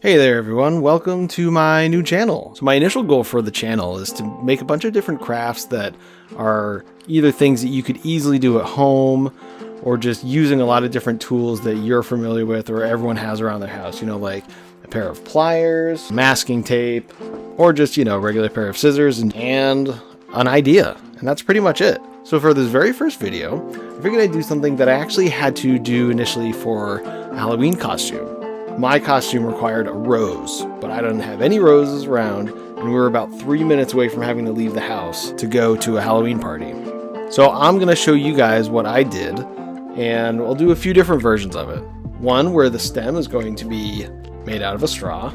Hey there everyone, welcome to my new channel. So my initial goal for the channel is to make a bunch of different crafts that are either things that you could easily do at home or just using a lot of different tools that you're familiar with or everyone has around their house. You know, like a pair of pliers, masking tape, or just, a regular pair of scissors and an idea. And that's pretty much it. So for this very first video, I figured I'd do something that I actually had to do initially for a Halloween costume. My costume required a rose, but I didn't have any roses around, and we were about 3 minutes away from having to leave the house to go to a Halloween party. So I'm going to show you guys what I did, and I'll do a few different versions of it. One where the stem is going to be made out of a straw,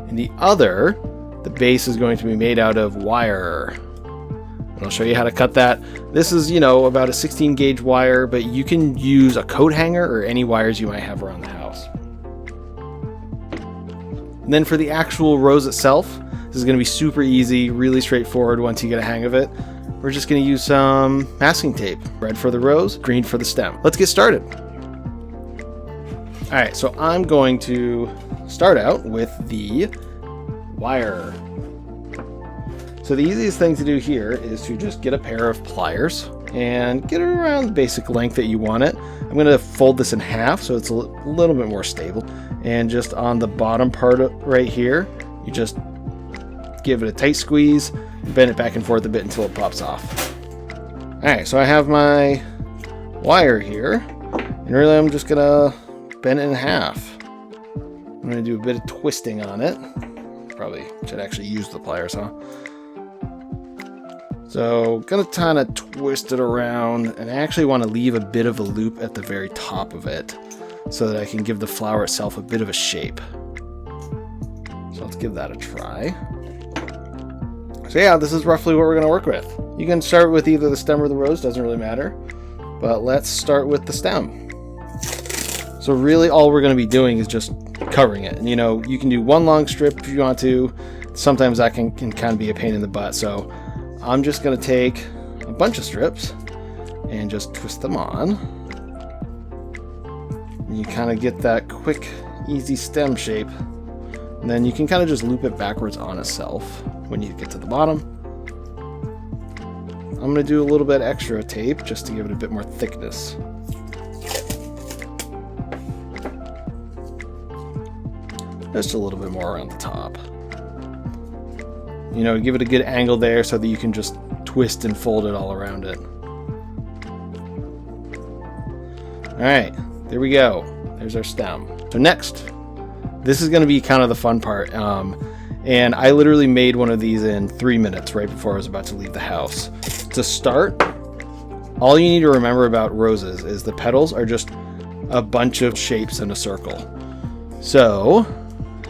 and the other, the base is going to be made out of wire. And I'll show you how to cut that. This is, about a 16 gauge wire, but you can use a coat hanger or any wires you might have around the house. And then for the actual rose itself, this is going to be super easy, really straightforward once you get a hang of it. We're just going to use some masking tape. Red for the rose, green for the stem. Let's get started. Alright, so I'm going to start out with the wire. So the easiest thing to do here is to just get a pair of pliers and get it around the basic length that you want it. I'm going to fold this in half so it's a little bit more stable. And just on the bottom part right here, you just give it a tight squeeze, bend it back and forth a bit until it pops off. Alright, so I have my wire here, and really I'm just gonna bend it in half. I'm gonna do a bit of twisting on it. Probably should actually use the pliers, huh? So, gonna kind of twist it around, and I actually want to leave a bit of a loop at the very top of it, so that I can give the flower itself a bit of a shape. So let's give that a try. So yeah, this is roughly what we're going to work with. You can start with either the stem or the rose, doesn't really matter. But let's start with the stem. So really all we're going to be doing is just covering it. And you can do one long strip if you want to. Sometimes that can kind of be a pain in the butt. So I'm just going to take a bunch of strips and just twist them on. You kind of get that quick, easy stem shape. And then you can kind of just loop it backwards on itself when you get to the bottom. I'm going to do a little bit extra tape just to give it a bit more thickness. Just a little bit more around the top. Give it a good angle there so that you can just twist and fold it all around it. Alright. There we go. There's our stem. So next, this is going to be kind of the fun part. And I literally made one of these in 3 minutes right before I was about to leave the house. To start, all you need to remember about roses is the petals are just a bunch of shapes in a circle. So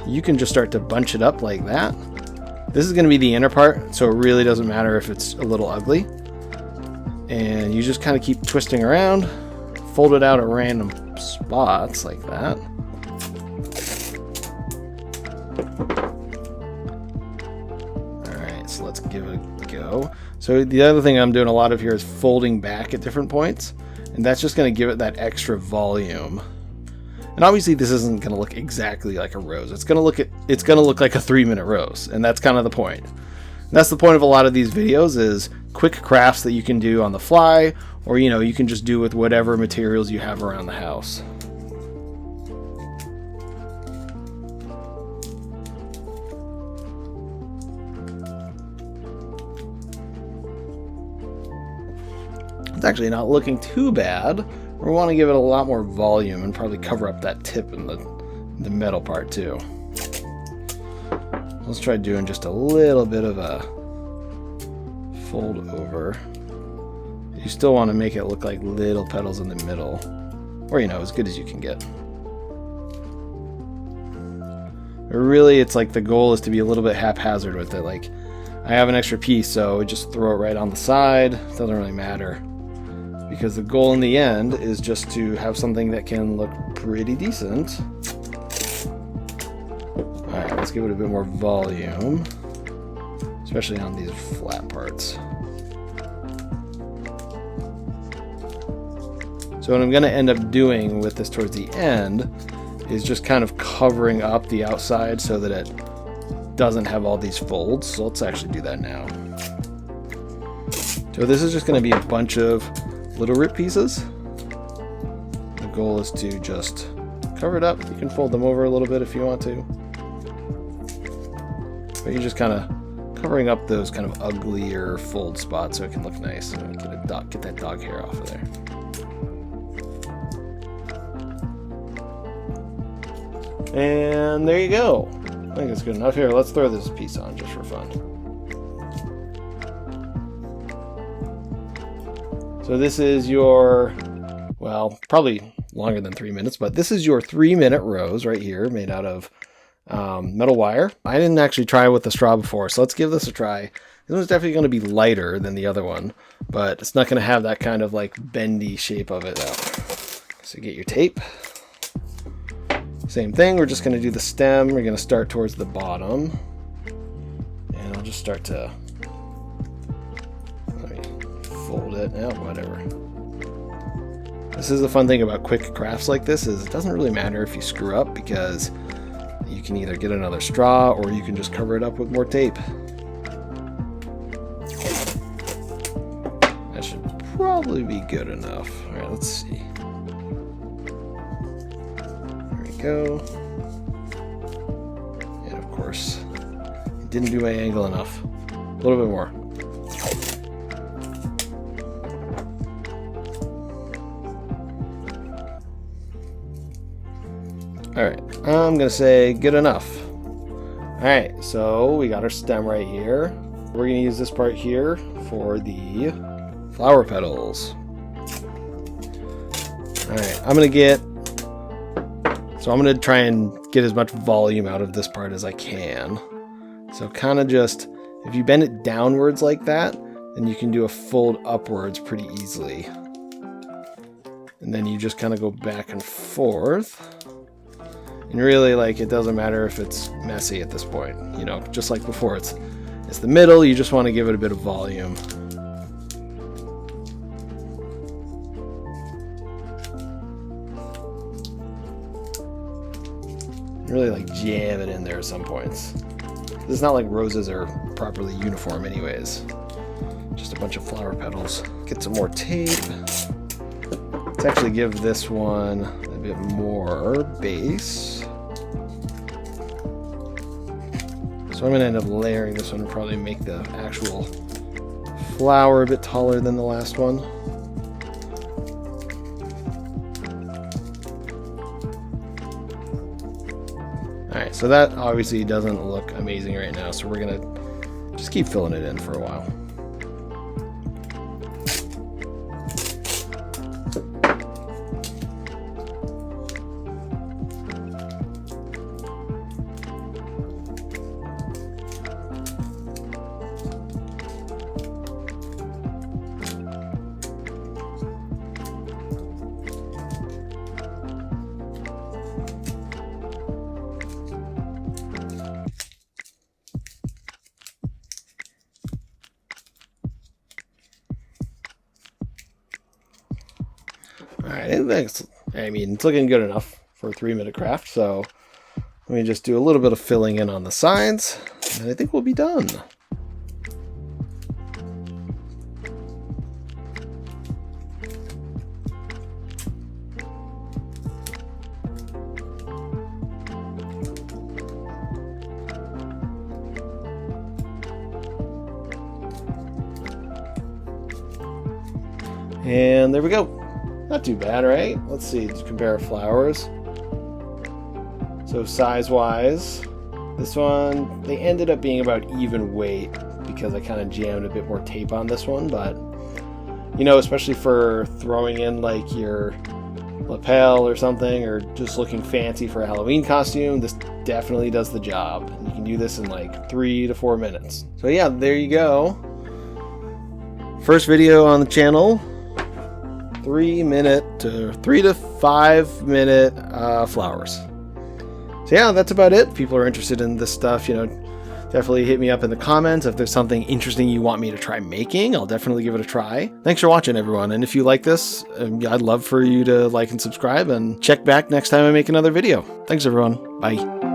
you can just start to bunch it up like that. This is going to be the inner part, so it really doesn't matter if it's a little ugly. And you just kind of keep twisting around, fold it out at random spots like that. Alright, so let's give it a go. So the other thing I'm doing a lot of here is folding back at different points, and that's just going to give it that extra volume. And obviously this isn't going to look exactly like a rose. It's going to look like a 3-minute rose, and that's kind of the point. And that's the point of a lot of these videos is quick crafts that you can do on the fly, or you can just do with whatever materials you have around the house. It's actually not looking too bad. We want to give it a lot more volume and probably cover up that tip in the metal part too. Let's try doing just a little bit of a fold over. You still want to make it look like little petals in the middle, or as good as you can get. But really, it's like the goal is to be a little bit haphazard with it. Like, I have an extra piece, so I just throw it right on the side. It doesn't really matter, because the goal in the end is just to have something that can look pretty decent. Alright, let's give it a bit more volume, especially on these flat parts. So what I'm going to end up doing with this towards the end is just kind of covering up the outside so that it doesn't have all these folds. So let's actually do that now. So this is just going to be a bunch of little rip pieces. The goal is to just cover it up. You can fold them over a little bit if you want to. But you're just kind of covering up those kind of uglier fold spots so it can look nice. So get that dog hair off of there. And there you go. I think it's good enough. Here, let's throw this piece on just for fun. So this is your, well, probably longer than 3 minutes, but this is your 3-minute rose right here made out of metal wire. I didn't actually try with the straw before, so let's give this a try. This one's definitely going to be lighter than the other one, but it's not going to have that kind of like bendy shape of it though. So get your tape. Same thing, we're just going to do the stem. We're going to start towards the bottom. And I'll just start to, let me fold it. Oh, whatever. This is the fun thing about quick crafts like this, is it doesn't really matter if you screw up, because you can either get another straw or you can just cover it up with more tape. That should probably be good enough. All right, let's see. Go. And of course, it didn't do my angle enough. A little bit more. Alright, I'm gonna say good enough. Alright, so we got our stem right here. We're gonna use this part here for the flower petals. Alright, I'm going to try and get as much volume out of this part as I can. So kind of just, if you bend it downwards like that, then you can do a fold upwards pretty easily. And then you just kind of go back and forth. And really, like, it doesn't matter if it's messy at this point. You know, just like before, it's the middle, you just want to give it a bit of volume. Really like jam it in there at some points. It's not like roses are properly uniform anyways. Just a bunch of flower petals. Get some more tape. Let's actually give this one a bit more base. So I'm going to end up layering this one and probably make the actual flower a bit taller than the last one. Alright, so that obviously doesn't look amazing right now, so we're going to just keep filling it in for a while. Alright, it's looking good enough for a 3-minute craft, so let me just do a little bit of filling in on the sides, and I think we'll be done. And there we go. Not too bad, right? Let's see, let's compare flowers. So size-wise, this one, they ended up being about even weight because I kind of jammed a bit more tape on this one, but, you know, especially for throwing in like your lapel or something, or just looking fancy for a Halloween costume, this definitely does the job. You can do this in like 3 to 4 minutes. So yeah, there you go. First video on the channel. 3 to 5 minute flowers. So yeah, that's about it. If people are interested in this stuff, you know, Definitely hit me up in the comments if there's something interesting you want me to try making. I'll definitely give it a try. Thanks for watching, everyone. And if you like this, I'd love for you to like and subscribe and check back next time I make another video. Thanks, everyone. Bye.